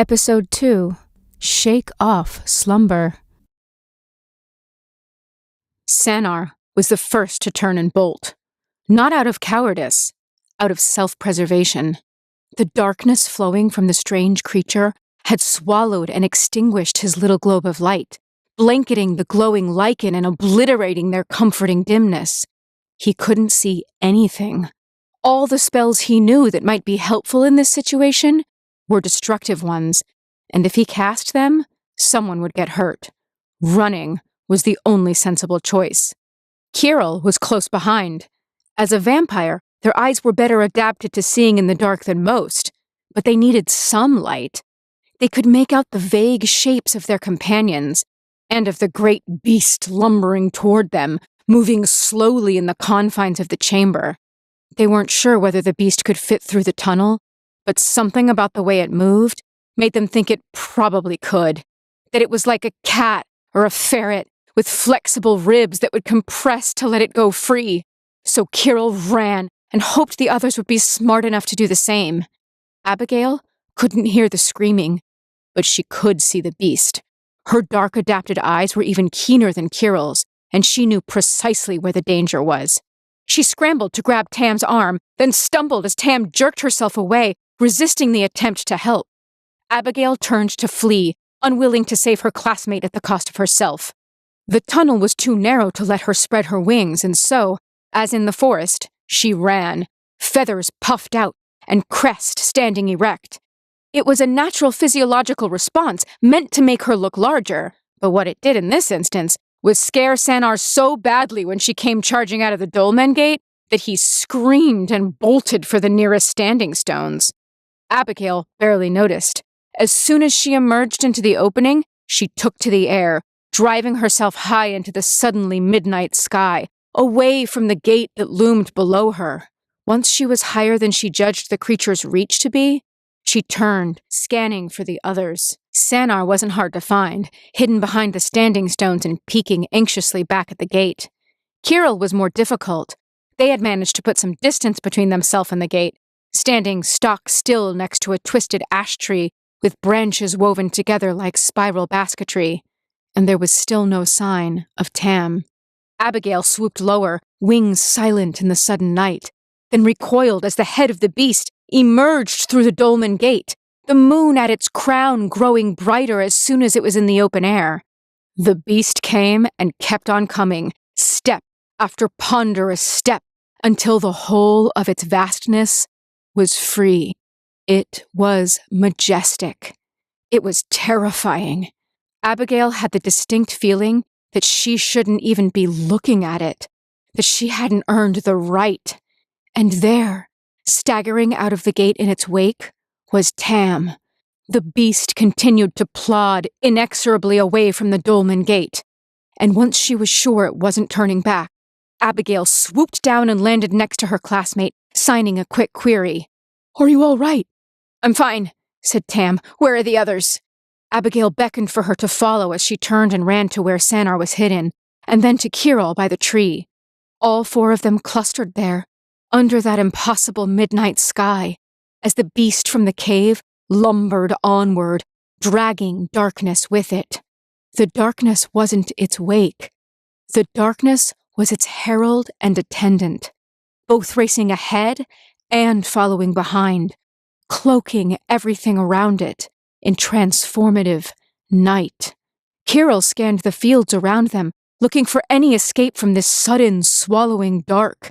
Episode 2. Shake Off Slumber. Seanan was the first to turn and bolt. Not out of cowardice, out of self-preservation. The darkness flowing from the strange creature had swallowed and extinguished his little globe of light, blanketing the glowing lichen and obliterating their comforting dimness. He couldn't see anything. All the spells he knew that might be helpful in this situation were destructive ones, and if he cast them, someone would get hurt. Running was the only sensible choice. Kirill was close behind. As a vampire, their eyes were better adapted to seeing in the dark than most, but they needed some light. They could make out the vague shapes of their companions, and of the great beast lumbering toward them, moving slowly in the confines of the chamber. They weren't sure whether the beast could fit through the tunnel, but something about the way it moved made them think it probably could, that it was like a cat or a ferret with flexible ribs that would compress to let it go free. So Kirill ran and hoped the others would be smart enough to do the same. Abigail couldn't hear the screaming, but she could see the beast. Her dark-adapted eyes were even keener than Kirill's, and she knew precisely where the danger was. She scrambled to grab Tam's arm, then stumbled as Tam jerked herself away, resisting the attempt to help. Abigail turned to flee, unwilling to save her classmate at the cost of herself. The tunnel was too narrow to let her spread her wings, and so, as in the forest, she ran, feathers puffed out, and crest standing erect. It was a natural physiological response meant to make her look larger, but what it did in this instance was scare Seanan so badly when she came charging out of the dolmen gate that he screamed and bolted for the nearest standing stones. Abigail barely noticed. As soon as she emerged into the opening, she took to the air, driving herself high into the suddenly midnight sky, away from the gate that loomed below her. Once she was higher than she judged the creature's reach to be, she turned, scanning for the others. Seanan wasn't hard to find, hidden behind the standing stones and peeking anxiously back at the gate. Kirill was more difficult. They had managed to put some distance between themselves and the gate, standing stock still next to a twisted ash tree with branches woven together like spiral basketry, and there was still no sign of Tam. Abigail swooped lower, wings silent in the sudden night, then recoiled as the head of the beast emerged through the dolmen gate, the moon at its crown growing brighter as soon as it was in the open air. The beast came and kept on coming, step after ponderous step, until the whole of its vastness was free. It was majestic. It was terrifying. Abigail had the distinct feeling that she shouldn't even be looking at it, that she hadn't earned the right. And there, staggering out of the gate in its wake, was Tam. The beast continued to plod inexorably away from the dolmen gate, and once she was sure it wasn't turning back, Abigail swooped down and landed next to her classmate, signing a quick query. "Are you all right?" "I'm fine," said Tam. "Where are the others?" Abigail beckoned for her to follow as she turned and ran to where Seanan was hidden, and then to Kirill by the tree. All four of them clustered there, under that impossible midnight sky, as the beast from the cave lumbered onward, dragging darkness with it. The darkness wasn't its wake. The darkness was its herald and attendant, both racing ahead and following behind, cloaking everything around it in transformative night. Kirill scanned the fields around them, looking for any escape from this sudden, swallowing dark.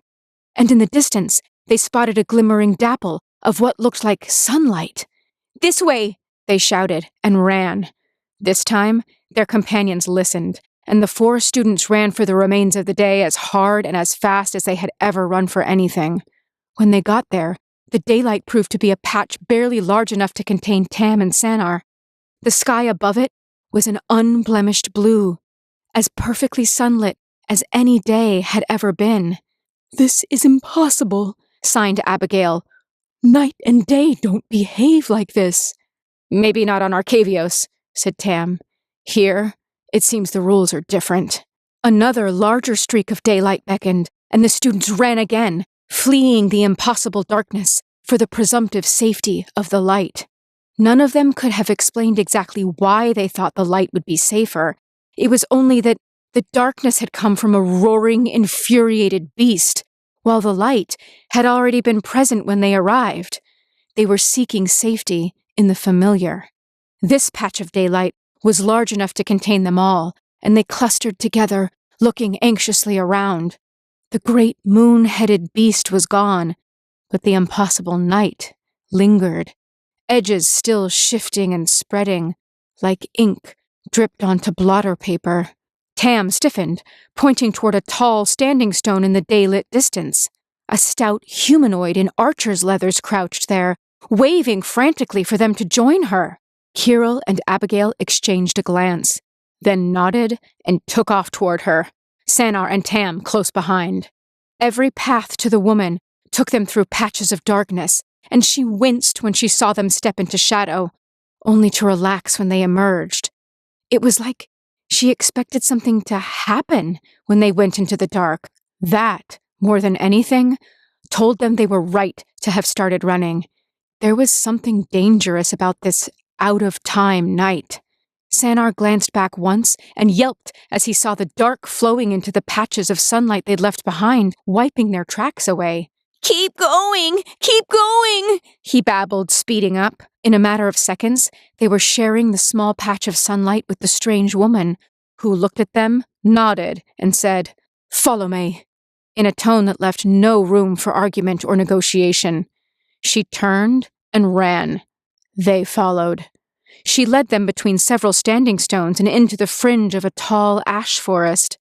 And in the distance, they spotted a glimmering dapple of what looked like sunlight. "This way!" they shouted, and ran. This time, their companions listened, and the four students ran for the remains of the day as hard and as fast as they had ever run for anything. When they got there, the daylight proved to be a patch barely large enough to contain Tam and Seanan. The sky above it was an unblemished blue, as perfectly sunlit as any day had ever been. "This is impossible," sighed Abigail. "Night and day don't behave like this." "Maybe not on Arcavios," said Tam. "Here, it seems the rules are different." Another larger streak of daylight beckoned, and the students ran again, fleeing the impossible darkness for the presumptive safety of the light. None of them could have explained exactly why they thought the light would be safer. It was only that the darkness had come from a roaring, infuriated beast, while the light had already been present when they arrived. They were seeking safety in the familiar. This patch of daylight was large enough to contain them all, and they clustered together, looking anxiously around. The great moon-headed beast was gone, but the impossible night lingered, edges still shifting and spreading, like ink dripped onto blotter paper. Tam stiffened, pointing toward a tall standing stone in the daylit distance. A stout humanoid in archer's leathers crouched there, waving frantically for them to join her. Kirill and Abigail exchanged a glance, then nodded and took off toward her, Sanar and Tam close behind. Every path to the woman took them through patches of darkness, and she winced when she saw them step into shadow, only to relax when they emerged. It was like she expected something to happen when they went into the dark. That, more than anything, told them they were right to have started running. There was something dangerous about this out-of-time night. Sanar glanced back once and yelped as he saw the dark flowing into the patches of sunlight they'd left behind, wiping their tracks away. "Keep going! Keep going!" he babbled, speeding up. In a matter of seconds, they were sharing the small patch of sunlight with the strange woman, who looked at them, nodded, and said, "Follow me," in a tone that left no room for argument or negotiation. She turned and ran. They followed. She led them between several standing stones and into the fringe of a tall ash forest.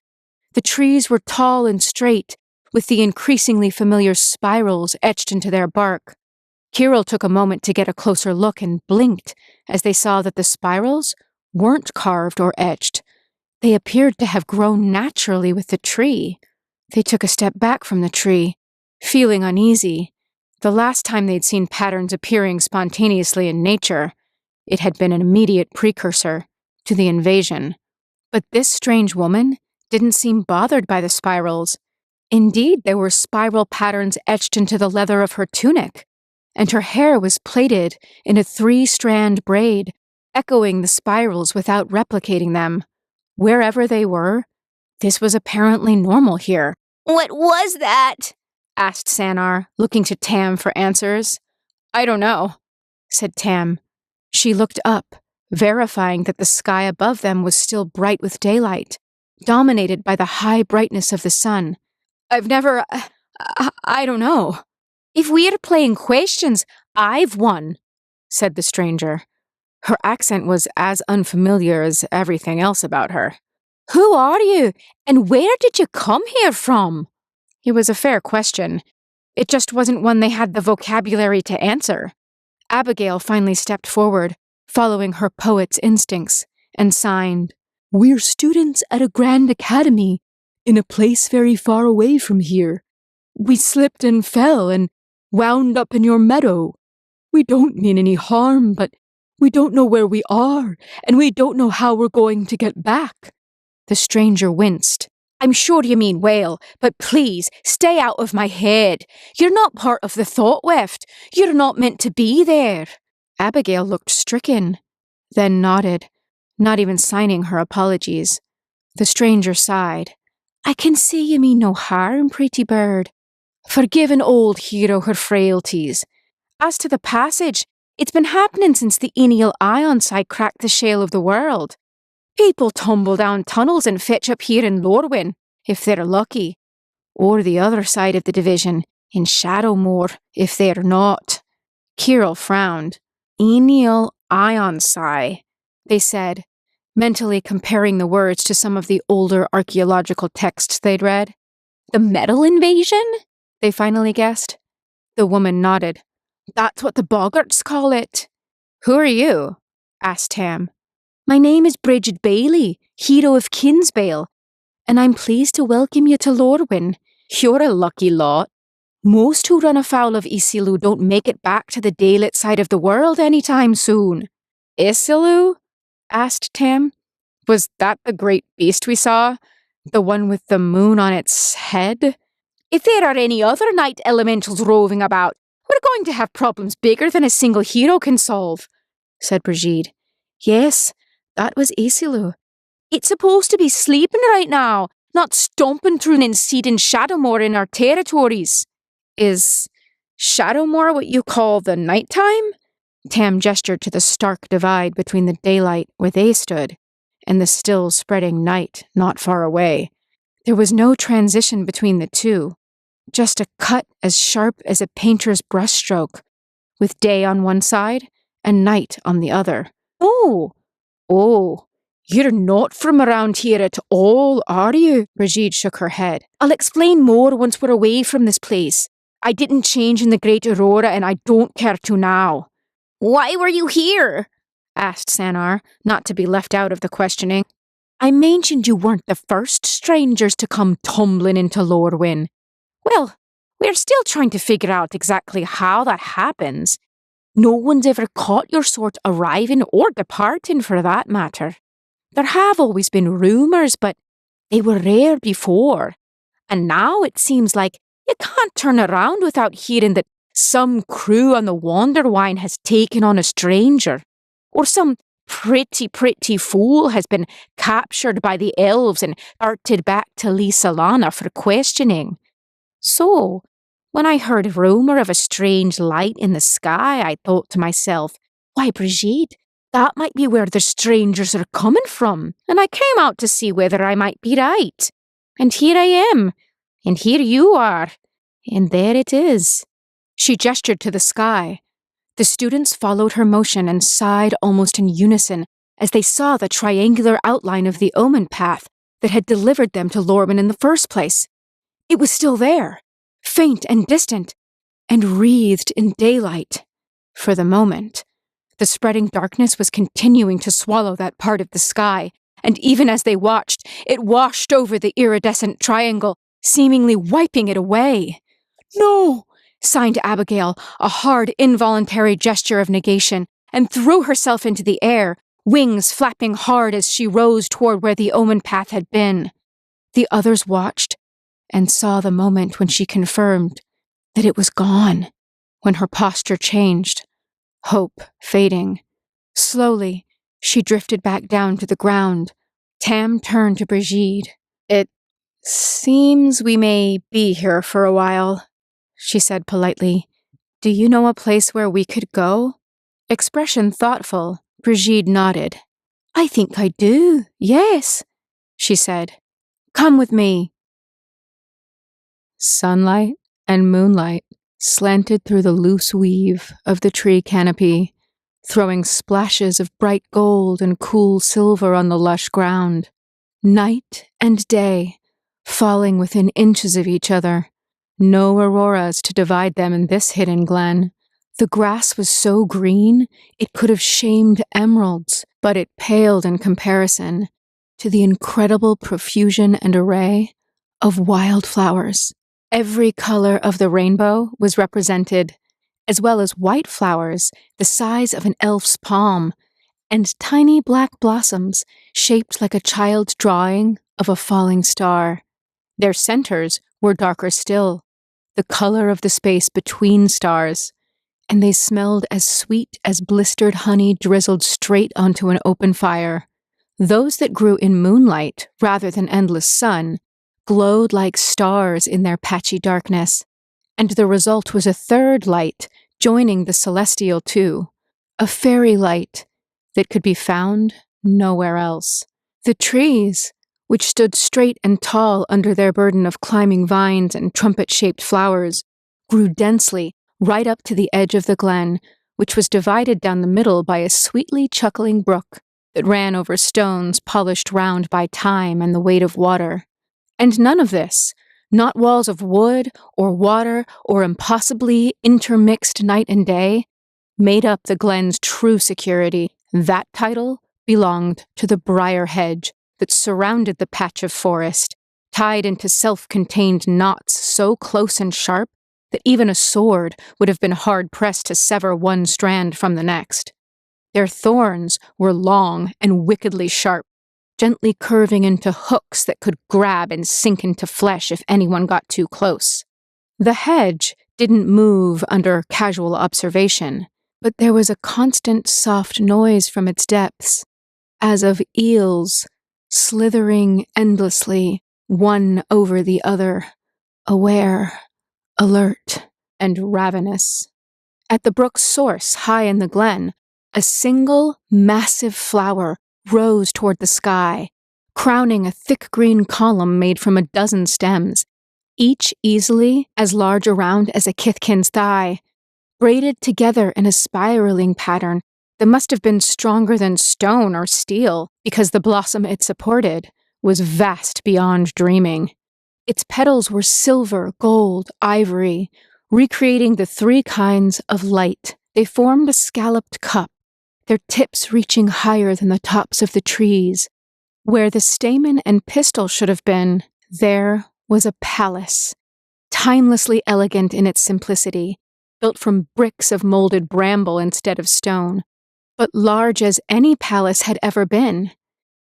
The trees were tall and straight, with the increasingly familiar spirals etched into their bark. Kirill took a moment to get a closer look and blinked as they saw that the spirals weren't carved or etched. They appeared to have grown naturally with the tree. They took a step back from the tree, feeling uneasy. The last time they'd seen patterns appearing spontaneously in nature, it had been an immediate precursor to the invasion. But this strange woman didn't seem bothered by the spirals. Indeed, there were spiral patterns etched into the leather of her tunic, and her hair was plaited in a 3-strand braid, echoing the spirals without replicating them. Wherever they were, this was apparently normal here. "What was that?" asked Sanar, looking to Tam for answers. "I don't know," said Tam. She looked up, verifying that the sky above them was still bright with daylight, dominated by the high brightness of the sun. I don't know." "If we're playing questions, I've won," said the stranger. Her accent was as unfamiliar as everything else about her. "Who are you, and where did you come here from?" It was a fair question. It just wasn't one they had the vocabulary to answer. Abigail finally stepped forward, following her poet's instincts, and signed, "We're students at a grand academy, in a place very far away from here. We slipped and fell and wound up in your meadow. We don't mean any harm, but we don't know where we are, and we don't know how we're going to get back." The stranger winced. "I'm sure you mean well, but please, stay out of my head. You're not part of the thought weft. You're not meant to be there." Abigail looked stricken, then nodded, not even signing her apologies. The stranger sighed. "I can see you mean no harm, pretty bird. Forgive an old hero her frailties. As to the passage, it's been happening since the Enial Ionside cracked the shell of the world. People tumble down tunnels and fetch up here in Lorwyn, if they're lucky. Or the other side of the division, in Shadowmoor, if they're not." Kirill frowned. "Enial Ionside," they said, mentally comparing the words to some of the older archaeological texts they'd read. "The metal invasion?" they finally guessed. The woman nodded. "That's what the boggarts call it." "Who are you?" asked Tam. "My name is Bridget Bailey, hero of Kinsbale, and I'm pleased to welcome you to Lorwyn. You're a lucky lot. Most who run afoul of Isilu don't make it back to the daylit side of the world anytime soon." "Isilu?" asked Tam. "Was that the great beast we saw? The one with the moon on its head?" "If there are any other night elementals roving about, we're going to have problems bigger than a single hero can solve," said Brigitte. Yes, that was Isilu. It's supposed to be sleeping right now, not stomping through and seeding Shadowmoor in our territories. Is Shadowmoor what you call the nighttime? Tam gestured to the stark divide between the daylight where they stood and the still spreading night not far away. There was no transition between the two, just a cut as sharp as a painter's brushstroke, with day on one side and night on the other. Oh, you're not from around here at all, are you? Brigitte shook her head. I'll explain more once we're away from this place. I didn't change in the Great Aurora and I don't care to now. Why were you here? Asked Sanar, not to be left out of the questioning. I mentioned you weren't the first strangers to come tumbling into Lorwyn. Well, we're still trying to figure out exactly how that happens. No one's ever caught your sort arriving or departing for that matter. There have always been rumours, but they were rare before. And now it seems like you can't turn around without hearing that some crew on the Wanderwine has taken on a stranger, or some pretty fool has been captured by the elves and carted back to Lysalana for questioning. So, when I heard rumour of a strange light in the sky, I thought to myself, why, Brigitte, that might be where the strangers are coming from, and I came out to see whether I might be right. And here I am, and here you are, and there it is. She gestured to the sky. The students followed her motion and sighed almost in unison as they saw the triangular outline of the omen path that had delivered them to Lorwyn in the first place. It was still there, faint and distant, and wreathed in daylight. For the moment, the spreading darkness was continuing to swallow that part of the sky, and even as they watched, it washed over the iridescent triangle, seemingly wiping it away. No! Signed Abigail, a hard, involuntary gesture of negation, and threw herself into the air, wings flapping hard as she rose toward where the omen path had been. The others watched and saw the moment when she confirmed that it was gone, when her posture changed, hope fading. Slowly, she drifted back down to the ground. Tam turned to Brigitte. It seems we may be here for a while, she said politely. Do you know a place where we could go? Expression thoughtful, Brigitte nodded. I think I do, yes, she said. Come with me. Sunlight and moonlight slanted through the loose weave of the tree canopy, throwing splashes of bright gold and cool silver on the lush ground. Night and day, falling within inches of each other. No auroras to divide them in this hidden glen. The grass was so green it could have shamed emeralds, but it paled in comparison to the incredible profusion and array of wildflowers. Every color of the rainbow was represented, as well as white flowers the size of an elf's palm, and tiny black blossoms shaped like a child's drawing of a falling star. Their centers were darker still, the color of the space between stars, and they smelled as sweet as blistered honey drizzled straight onto an open fire. Those that grew in moonlight rather than endless sun glowed like stars in their patchy darkness, and the result was a third light joining the celestial two, a fairy light that could be found nowhere else. The trees, which stood straight and tall under their burden of climbing vines and trumpet-shaped flowers, grew densely right up to the edge of the glen, which was divided down the middle by a sweetly chuckling brook that ran over stones polished round by time and the weight of water. And none of this, not walls of wood or water or impossibly intermixed night and day, made up the glen's true security. That title belonged to the briar hedge that surrounded the patch of forest, tied into self-contained knots so close and sharp that even a sword would have been hard-pressed to sever one strand from the next. Their thorns were long and wickedly sharp, gently curving into hooks that could grab and sink into flesh if anyone got too close. The hedge didn't move under casual observation. but there was a constant soft noise from its depths, as of eels slithering endlessly, one over the other, aware, alert, and ravenous. At the brook's source, high in the glen, a single massive flower rose toward the sky, crowning a thick green column made from a dozen stems, each easily as large around as a kithkin's thigh, braided together in a spiraling pattern that must have been stronger than stone or steel, because the blossom it supported was vast beyond dreaming. Its petals were silver, gold, ivory, recreating the three kinds of light. They formed a scalloped cup, their tips reaching higher than the tops of the trees. Where the stamen and pistil should have been, there was a palace, timelessly elegant in its simplicity, built from bricks of molded bramble instead of stone, but large as any palace had ever been.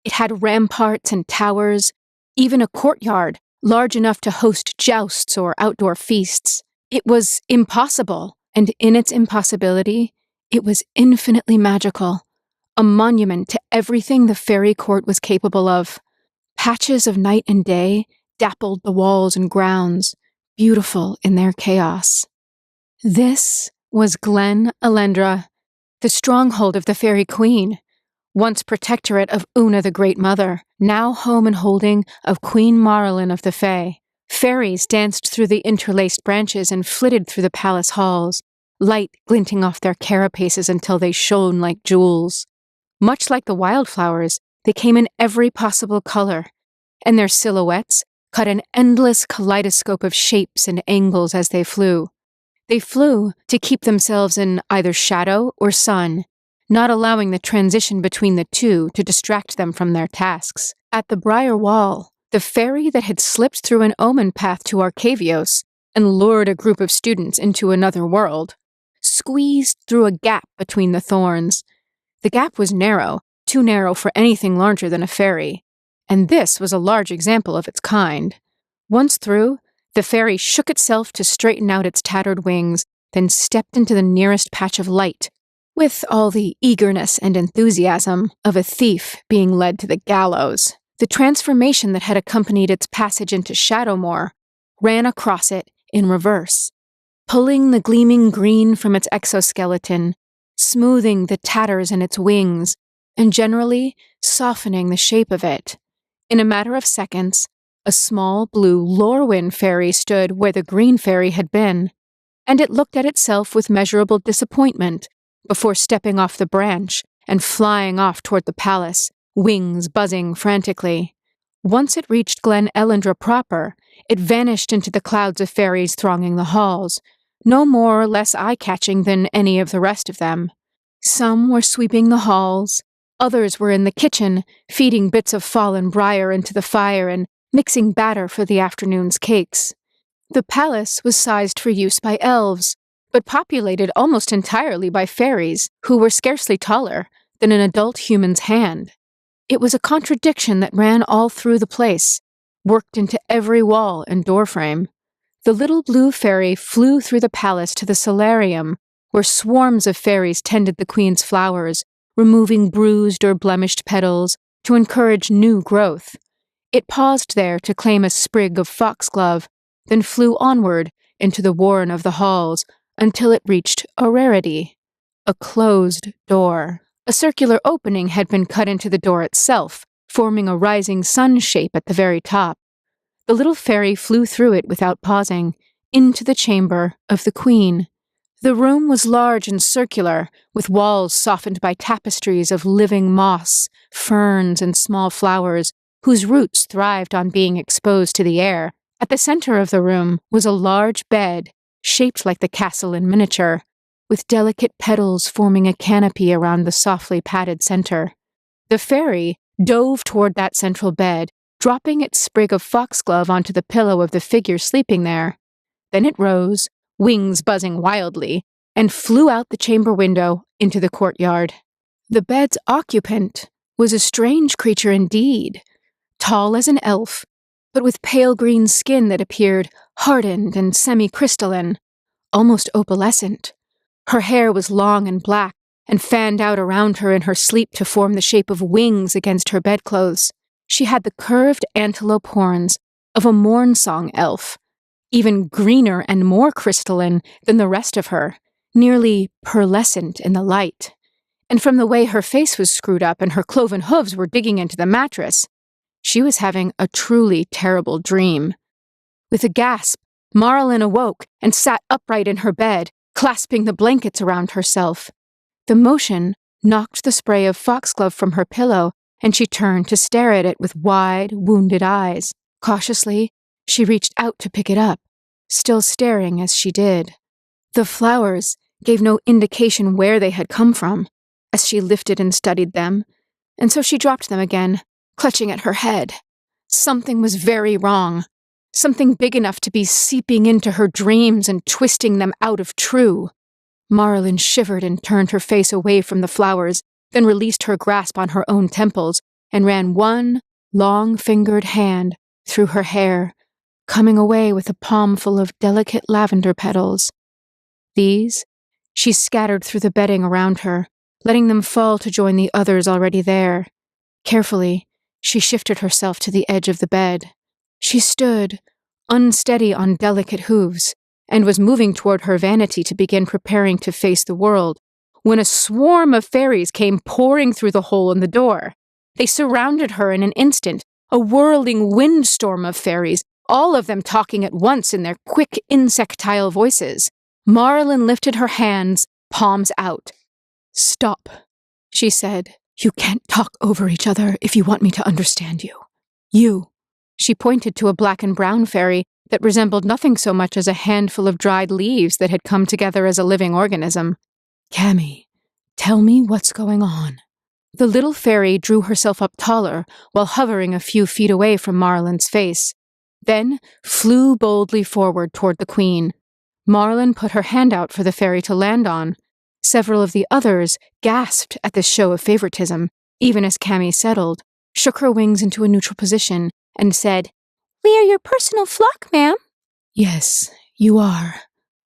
It had ramparts and towers, even a courtyard large enough to host jousts or outdoor feasts. It was impossible, and in its impossibility, it was infinitely magical, a monument to everything the fairy court was capable of. Patches of night and day dappled the walls and grounds, beautiful in their chaos. This was Glen Elendra, the stronghold of the fairy queen, once protectorate of Una the Great Mother, now home and holding of Queen Marilyn of the Fae. Fairies danced through the interlaced branches and flitted through the palace halls, light glinting off their carapaces until they shone like jewels. Much like the wildflowers, they came in every possible color, and their silhouettes cut an endless kaleidoscope of shapes and angles as they flew. They flew to keep themselves in either shadow or sun, not allowing the transition between the two to distract them from their tasks. At the Briar Wall, the fairy that had slipped through an omen path to Arcavios and lured a group of students into another world, squeezed through a gap between the thorns. The gap was narrow, too narrow for anything larger than a fairy, and this was a large example of its kind. Once through, the fairy shook itself to straighten out its tattered wings, then stepped into the nearest patch of light, with all the eagerness and enthusiasm of a thief being led to the gallows. The transformation that had accompanied its passage into Shadowmoor ran across it in reverse, pulling the gleaming green from its exoskeleton, smoothing the tatters in its wings, and generally softening the shape of it. In a matter of seconds, a small blue Lorwyn fairy stood where the green fairy had been, and it looked at itself with measurable disappointment before stepping off the branch and flying off toward the palace, wings buzzing frantically. Once it reached Glen Elendra proper, it vanished into the clouds of fairies thronging the halls, no more or less eye-catching than any of the rest of them. Some were sweeping the halls, others were in the kitchen, feeding bits of fallen briar into the fire and mixing batter for the afternoon's cakes. The palace was sized for use by elves, but populated almost entirely by fairies who were scarcely taller than an adult human's hand. It was a contradiction that ran all through the place, worked into every wall and doorframe. The little blue fairy flew through the palace to the solarium, where swarms of fairies tended the queen's flowers, removing bruised or blemished petals to encourage new growth. It paused there to claim a sprig of foxglove, then flew onward into the warren of the halls until it reached a rarity, a closed door. A circular opening had been cut into the door itself, forming a rising sun shape at the very top. The little fairy flew through it without pausing, into the chamber of the queen. The room was large and circular, with walls softened by tapestries of living moss, ferns, and small flowers, whose roots thrived on being exposed to the air. At the center of the room was a large bed, shaped like the castle in miniature, with delicate petals forming a canopy around the softly padded center. The fairy dove toward that central bed, dropping its sprig of foxglove onto the pillow of the figure sleeping there. Then it rose, wings buzzing wildly, and flew out the chamber window into the courtyard. The bed's occupant was a strange creature indeed, tall as an elf, but with pale green skin that appeared hardened and semi-crystalline, almost opalescent. Her hair was long and black, and fanned out around her in her sleep to form the shape of wings against her bedclothes. She had the curved antelope horns of a morn-song elf, even greener and more crystalline than the rest of her, nearly pearlescent in the light. And from the way her face was screwed up and her cloven hooves were digging into the mattress, she was having a truly terrible dream. With a gasp, Marlin awoke and sat upright in her bed, clasping the blankets around herself. The motion knocked the spray of foxglove from her pillow, and she turned to stare at it with wide, wounded eyes. Cautiously, she reached out to pick it up, still staring as she did. The flowers gave no indication where they had come from as she lifted and studied them, and so she dropped them again, clutching at her head. Something was very wrong. Something big enough to be seeping into her dreams and twisting them out of true. Marlin shivered and turned her face away from the flowers, then released her grasp on her own temples and ran one long-fingered hand through her hair, coming away with a palm full of delicate lavender petals. These she scattered through the bedding around her, letting them fall to join the others already there. Carefully, she shifted herself to the edge of the bed. She stood, unsteady on delicate hooves, and was moving toward her vanity to begin preparing to face the world, when a swarm of fairies came pouring through the hole in the door. They surrounded her in an instant, a whirling windstorm of fairies, all of them talking at once in their quick, insectile voices. Marlin lifted her hands, palms out. "Stop," she said. "You can't talk over each other if you want me to understand you. You." She pointed to a black and brown fairy that resembled nothing so much as a handful of dried leaves that had come together as a living organism. "Cammy, tell me what's going on." The little fairy drew herself up taller while hovering a few feet away from Marlin's face, then flew boldly forward toward the queen. Marlin put her hand out for the fairy to land on. Several of the others gasped at this show of favoritism, even as Cammy settled, shook her wings into a neutral position, and said, "We are your personal flock, ma'am." "Yes, you are,"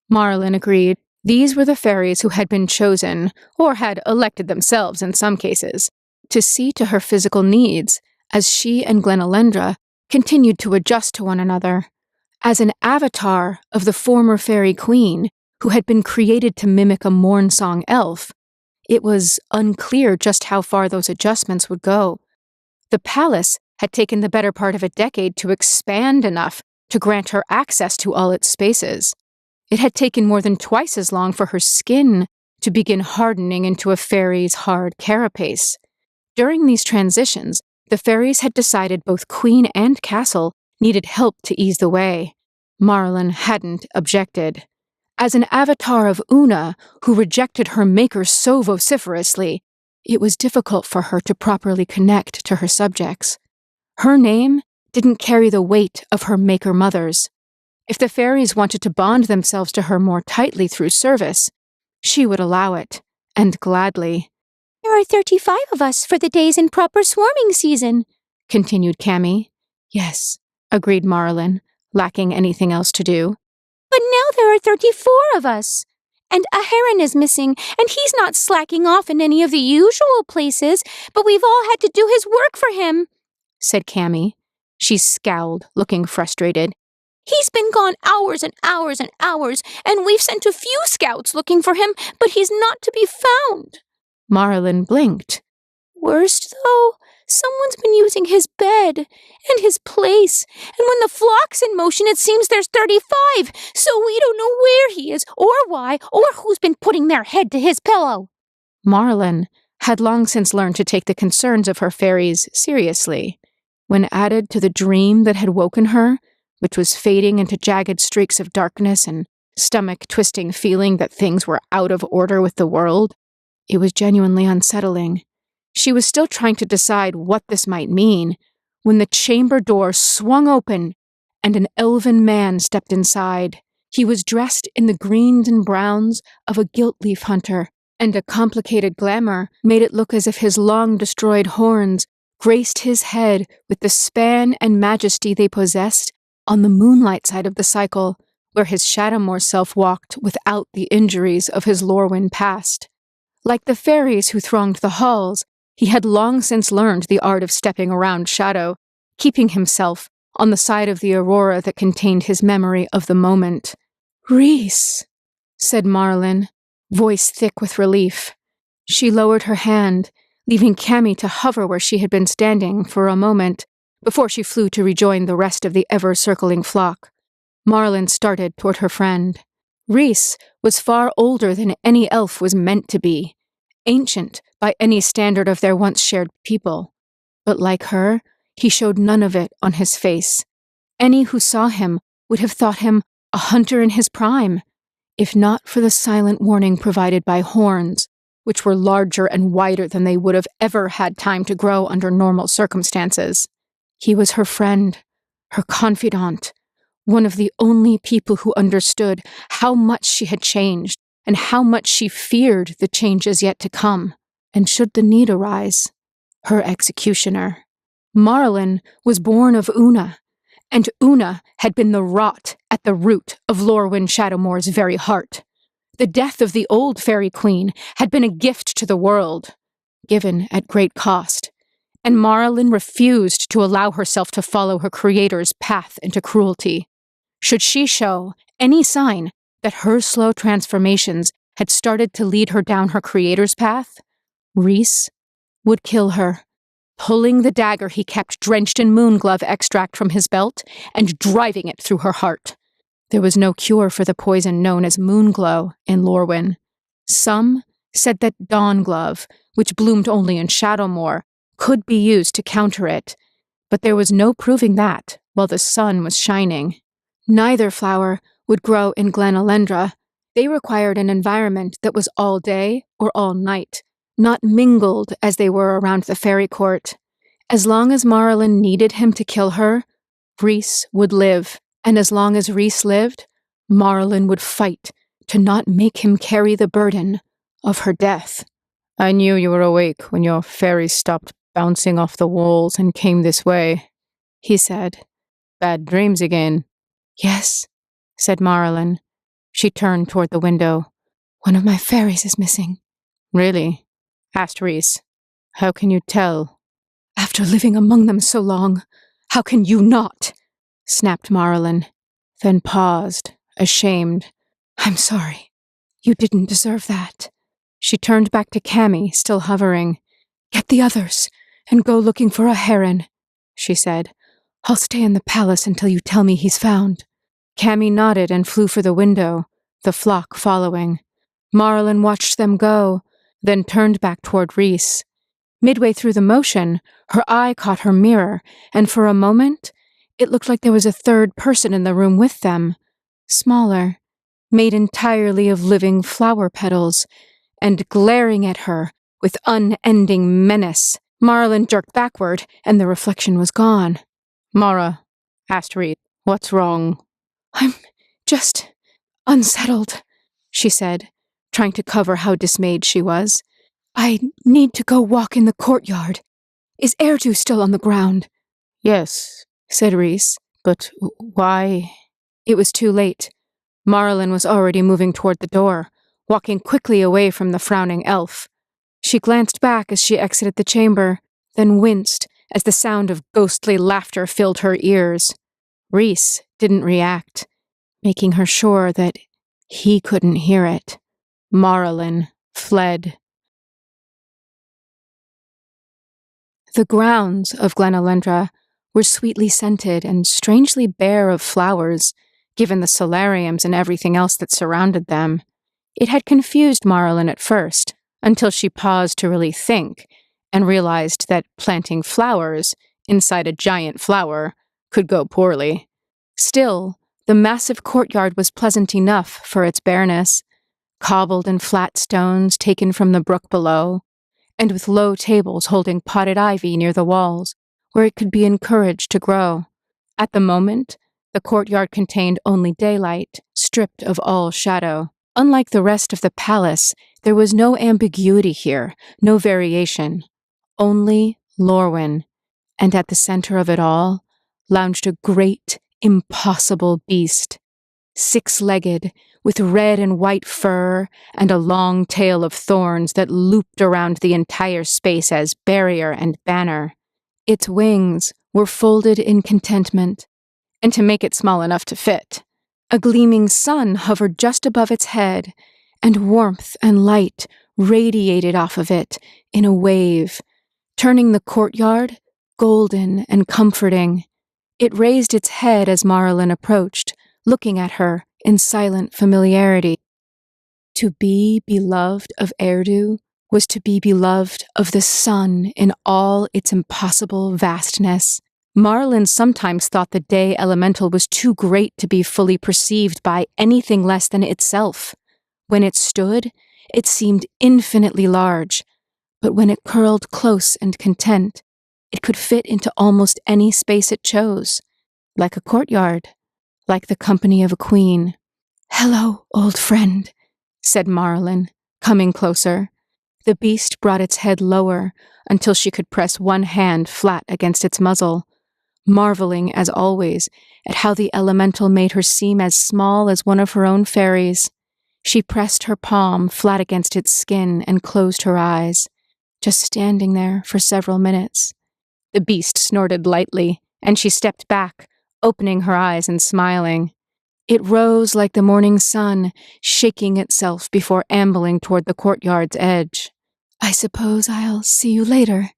Marlin agreed. These were the fairies who had been chosen, or had elected themselves in some cases, to see to her physical needs, as she and Glenalendra continued to adjust to one another. As an avatar of the former fairy queen, who had been created to mimic a morn-song elf, it was unclear just how far those adjustments would go. The palace had taken the better part of a decade to expand enough to grant her access to all its spaces. It had taken more than twice as long for her skin to begin hardening into a fairy's hard carapace. During these transitions, the fairies had decided both queen and castle needed help to ease the way. Marlin hadn't objected. As an avatar of Una, who rejected her maker so vociferously, it was difficult for her to properly connect to her subjects. Her name didn't carry the weight of her maker mother's. If the fairies wanted to bond themselves to her more tightly through service, she would allow it, and gladly. "There are 35 of us for the days in proper swarming season," continued Cammy. "Yes," agreed Marlin, lacking anything else to do. "But now there are 34 of us. And a heron is missing, and he's not slacking off in any of the usual places, but we've all had to do his work for him," said Cammy. She scowled, looking frustrated. "He's been gone hours and hours and hours, and we've sent a few scouts looking for him, but he's not to be found." Marlin blinked. "Worst, though, someone's been using his bed and his place, and when the flock's in motion, it seems there's 35, so we don't know where he is, or why, or who's been putting their head to his pillow." Marlin had long since learned to take the concerns of her fairies seriously. When added to the dream that had woken her, which was fading into jagged streaks of darkness and stomach-twisting feeling that things were out of order with the world, it was genuinely unsettling. She was still trying to decide what this might mean when the chamber door swung open and an elven man stepped inside. He was dressed in the greens and browns of a gilt-leaf hunter, and a complicated glamour made it look as if his long-destroyed horns graced his head with the span and majesty they possessed on the moonlight side of the cycle, where his Shadowmoor self walked without the injuries of his Lorwyn past. Like the fairies who thronged the halls, he had long since learned the art of stepping around shadow, keeping himself on the side of the aurora that contained his memory of the moment. "Rhys," said Marlin, voice thick with relief. She lowered her hand, leaving Cammy to hover where she had been standing for a moment, before she flew to rejoin the rest of the ever-circling flock. Marlin started toward her friend. Rhys was far older than any elf was meant to be, ancient by any standard of their once-shared people. But like her, he showed none of it on his face. Any who saw him would have thought him a hunter in his prime, if not for the silent warning provided by horns, which were larger and wider than they would have ever had time to grow under normal circumstances. He was her friend, her confidant, one of the only people who understood how much she had changed and how much she feared the changes yet to come, and should the need arise, her executioner. Marlin was born of Una, and Una had been the rot at the root of Lorwyn Shadowmoor's very heart. The death of the old fairy queen had been a gift to the world, given at great cost, and Marlin refused to allow herself to follow her creator's path into cruelty. Should she show any sign that her slow transformations had started to lead her down her creator's path, Rhys would kill her, pulling the dagger he kept drenched in moonglove extract from his belt and driving it through her heart. There was no cure for the poison known as moonglow in Lorwyn. Some said that dawnglove, which bloomed only in Shadowmoor, could be used to counter it, but there was no proving that while the sun was shining. Neither flower would grow in Glen Elendra. They required an environment that was all day or all night, not mingled as they were around the fairy court. As long as Marlin needed him to kill her, Rhys would live, and as long as Rhys lived, Marlin would fight to not make him carry the burden of her death. "I knew you were awake when your fairies stopped bouncing off the walls and came this way," he said. "Bad dreams again." "Yes," said Marlin. She turned toward the window. "One of my fairies is missing." "Really?" asked Rhys. "How can you tell?" "After living among them so long, how can you not?" snapped Marlin, then paused, ashamed. "I'm sorry. You didn't deserve that." She turned back to Cammy, still hovering. "Get the others, and go looking for a heron," she said. "I'll stay in the palace until you tell me he's found." Cammy nodded and flew for the window, the flock following. Marlin watched them go, then turned back toward Rhys. Midway through the motion, her eye caught her mirror, and for a moment, it looked like there was a third person in the room with them, smaller, made entirely of living flower petals, and glaring at her with unending menace. Marlin jerked backward, and the reflection was gone. "Mara," asked Rhys, "what's wrong?" "I'm just unsettled," she said, trying to cover how dismayed she was. "I need to go walk in the courtyard. Is Erdu still on the ground?" "Yes," said Rhys, "but why?" It was too late. Marlin was already moving toward the door, walking quickly away from the frowning elf. She glanced back as she exited the chamber, then winced as the sound of ghostly laughter filled her ears. Rhys didn't react, making her sure that he couldn't hear it. Marlin fled. The grounds of Glen Elendra were sweetly scented and strangely bare of flowers, given the solariums and everything else that surrounded them. It had confused Marlin at first, until she paused to really think, and realized that planting flowers inside a giant flower could go poorly. Still, the massive courtyard was pleasant enough for its bareness, cobbled and flat stones taken from the brook below, and with low tables holding potted ivy near the walls, where it could be encouraged to grow. At the moment, the courtyard contained only daylight, stripped of all shadow. Unlike the rest of the palace, there was no ambiguity here, no variation. Only Lorwyn, and at the center of it all lounged a great, impossible beast, six-legged, with red and white fur and a long tail of thorns that looped around the entire space as barrier and banner. Its wings were folded in contentment, and to make it small enough to fit, a gleaming sun hovered just above its head, and warmth and light radiated off of it in a wave, turning the courtyard golden and comforting. It raised its head as Marlin approached, looking at her in silent familiarity. To be beloved of Erdu was to be beloved of the sun in all its impossible vastness. Marlin sometimes thought the day elemental was too great to be fully perceived by anything less than itself. When it stood, it seemed infinitely large, but when it curled close and content, it could fit into almost any space it chose, like a courtyard, like the company of a queen. "Hello, old friend," said Marlin, coming closer. The beast brought its head lower until she could press one hand flat against its muzzle, marveling, as always, at how the elemental made her seem as small as one of her own fairies. She pressed her palm flat against its skin and closed her eyes, just standing there for several minutes. The beast snorted lightly, and she stepped back, opening her eyes and smiling. It rose like the morning sun, shaking itself before ambling toward the courtyard's edge. "I suppose I'll see you later,"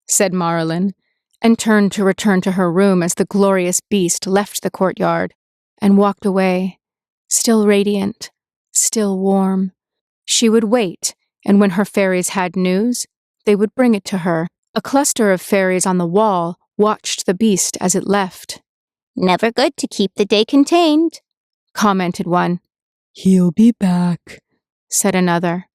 said Marlin, and turned to return to her room as the glorious beast left the courtyard and walked away, still radiant, still warm. She would wait, and when her fairies had news, they would bring it to her. A cluster of fairies on the wall watched the beast as it left. "Never good to keep the day contained," commented one. "He'll be back," said another.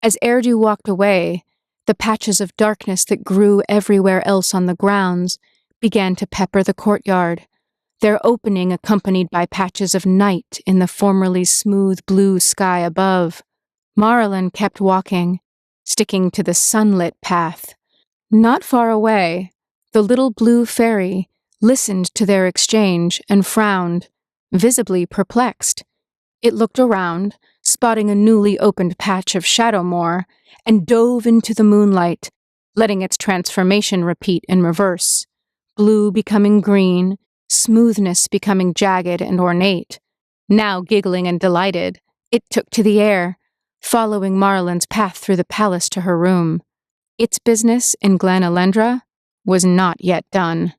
As Erdu walked away, the patches of darkness that grew everywhere else on the grounds began to pepper the courtyard, their opening accompanied by patches of night in the formerly smooth blue sky above. Marlin kept walking, sticking to the sunlit path. Not far away, the little blue fairy listened to their exchange and frowned, visibly perplexed. It looked around, spotting a newly opened patch of shadowmoor, and dove into the moonlight, letting its transformation repeat in reverse. Blue becoming green, smoothness becoming jagged and ornate. Now giggling and delighted, it took to the air, following Marlin's path through the palace to her room. Its business in Glen Elendra was not yet done.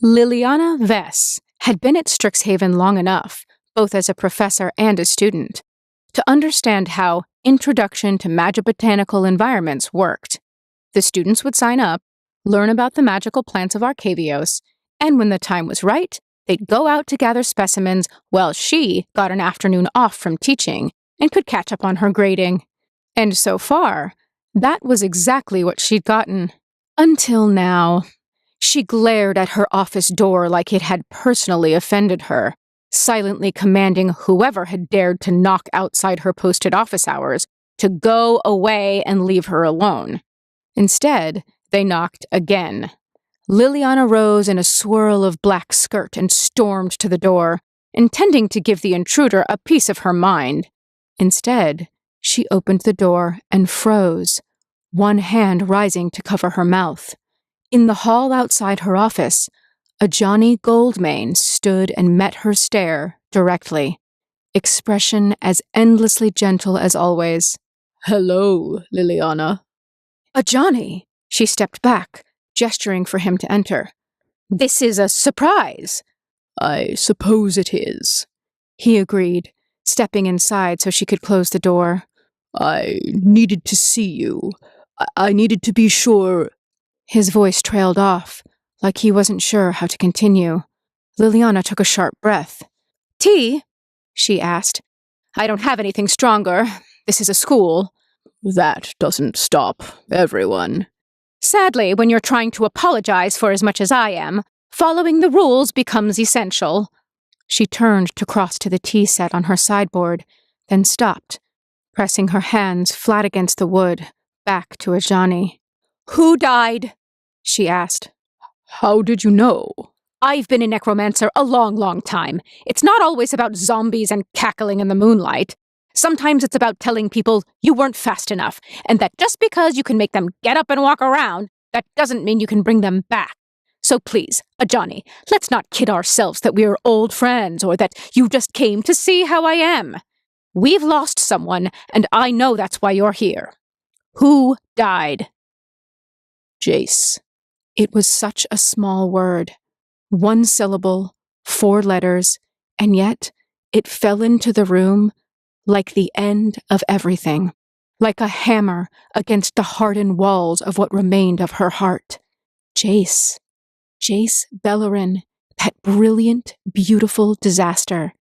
Liliana Vess had been at Strixhaven long enough, both as a professor and a student, to understand how Introduction to Magibotanical Environments worked. The students would sign up, learn about the magical plants of Arcavios, and when the time was right, they'd go out to gather specimens while she got an afternoon off from teaching and could catch up on her grading. And so far, that was exactly what she'd gotten. Until now. She glared at her office door like it had personally offended her, silently commanding whoever had dared to knock outside her posted office hours to go away and leave her alone. Instead, they knocked again. Liliana rose in a swirl of black skirt and stormed to the door, intending to give the intruder a piece of her mind. Instead, she opened the door and froze, one hand rising to cover her mouth. In the hall outside her office, a Johnny Goldmane stood and met her stare directly, expression as endlessly gentle as always. "Hello, Liliana." "A Johnny?" She stepped back, gesturing for him to enter. "This is a surprise." "I suppose it is," he agreed, stepping inside so she could close the door. "I needed to see you. I needed to be sure—" His voice trailed off, like he wasn't sure how to continue. Liliana took a sharp breath. "Tea?" she asked. "I don't have anything stronger. This is a school." "That doesn't stop everyone." "Sadly, when you're trying to apologize for as much as I am, following the rules becomes essential." She turned to cross to the tea set on her sideboard, then stopped, pressing her hands flat against the wood, back to Ajani. "Who died?" she asked. "How did you know?" I've been a necromancer a long, long time. It's not always about zombies and cackling in the moonlight. Sometimes it's about telling people you weren't fast enough, and that just because you can make them get up and walk around, that doesn't mean you can bring them back. So please, Johnny, let's not kid ourselves that we're old friends or that you just came to see how I am. We've lost someone, and I know that's why you're here. Who died? Jace. It was such a small word. 1 syllable, 4 letters, and yet it fell into the room like the end of everything, like a hammer against the hardened walls of what remained of her heart. Jace Bellerin, that brilliant, beautiful disaster.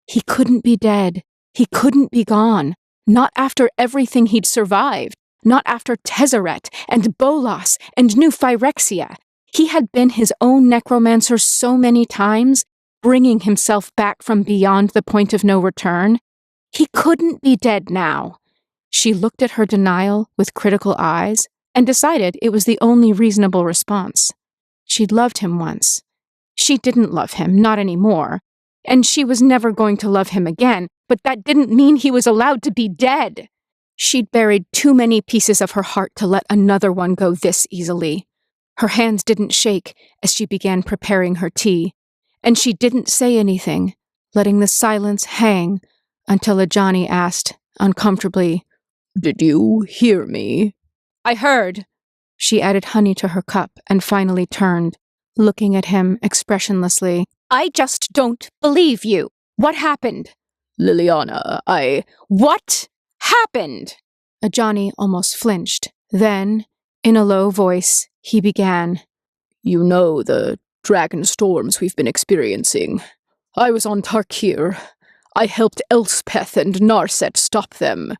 He couldn't be dead. He couldn't be gone. Not after everything he'd survived. Not after Tezzeret and Bolas and New Phyrexia. He had been his own necromancer so many times, bringing himself back from beyond the point of no return. He couldn't be dead now. She looked at her denial with critical eyes and decided it was the only reasonable response. She'd loved him once. She didn't love him, not anymore. And she was never going to love him again, but that didn't mean he was allowed to be dead. She'd buried too many pieces of her heart to let another one go this easily. Her hands didn't shake as she began preparing her tea, and she didn't say anything, letting the silence hang until Johnny asked, uncomfortably, "Did you hear me?" "I heard." She added honey to her cup and finally turned, looking at him expressionlessly. "I just don't believe you. What happened?" "Liliana, What happened?" Johnny almost flinched. Then, in a low voice, he began. "You know the dragon storms we've been experiencing. I was on Tarkir. I helped Elspeth and Narset stop them.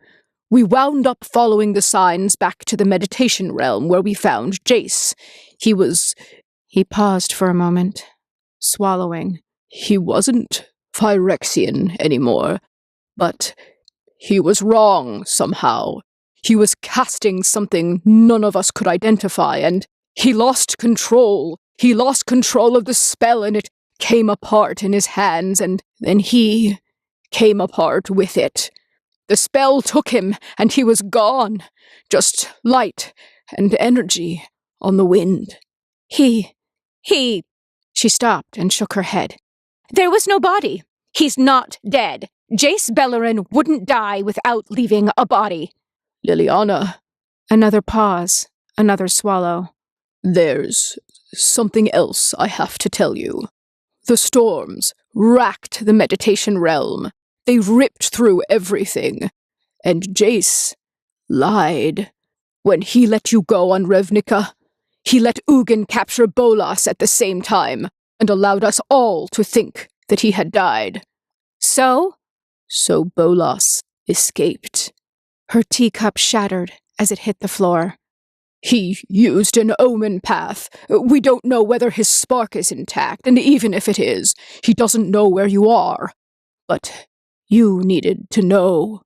We wound up following the signs back to the meditation realm where we found Jace. He paused for a moment, swallowing. He wasn't Phyrexian anymore, but he was wrong somehow. He was casting something none of us could identify, and he lost control. He lost control of the spell, and it came apart in his hands, and then he came apart with it. The spell took him, and he was gone. Just light and energy on the wind." He... She stopped and shook her head. "There was no body. He's not dead. Jace Bellerin wouldn't die without leaving a body." "Liliana." Another pause, another swallow. "There's something else I have to tell you. The storms racked the meditation realm. They ripped through everything. And Jace lied when he let you go on Revnica. He let Ugin capture Bolas at the same time, and allowed us all to think that he had died. So Bolas escaped." Her teacup shattered as it hit the floor. "He used an omen path. We don't know whether his spark is intact, and even if it is, he doesn't know where you are. But you needed to know."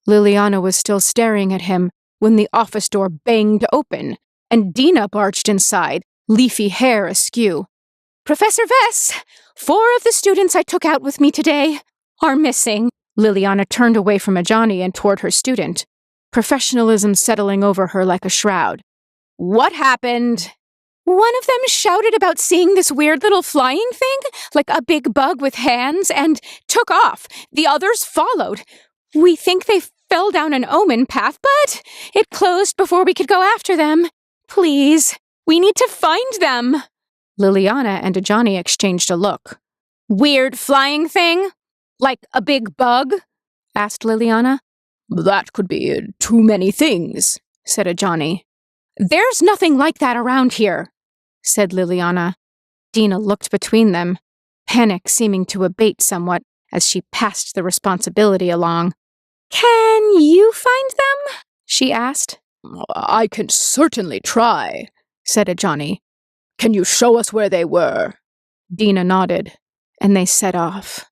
Liliana was still staring at him when the office door banged open, and Dina barged inside, leafy hair askew. "Professor Vess, 4 of the students I took out with me today are missing." Liliana turned away from Ajani and toward her student, professionalism settling over her like a shroud. "What happened?" "One of them shouted about seeing this weird little flying thing, like a big bug with hands, and took off. The others followed. We think they fell down an omen path, but it closed before we could go after them. Please, we need to find them." Liliana and Ajani exchanged a look. "Weird flying thing? Like a big bug?" asked Liliana. "That could be too many things," said Ajani. "There's nothing like that around here," said Liliana. Dina looked between them, panic seeming to abate somewhat as she passed the responsibility along. "Can you find them?" she asked. "I can certainly try," said Ajani. "Can you show us where they were?" Dina nodded, and they set off.